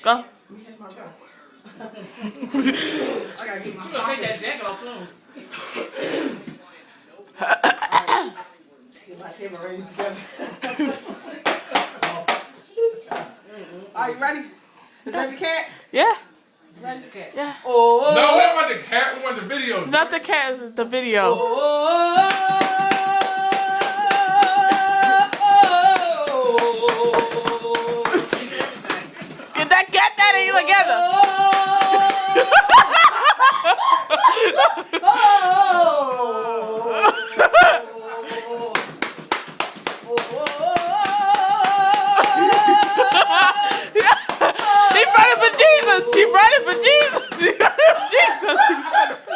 Go. I gotta get my take that jacket off soon. Get my camera ready together. Are you ready? Is that the cat? Yeah. That's the cat. Yeah. Oh. No, we don't want the cat. We want the video. Not the cat. It's the video. Oh. Get that cat daddy together. He brought it for Jesus. He brought it for Jesus. He brought it for Jesus. He brought it for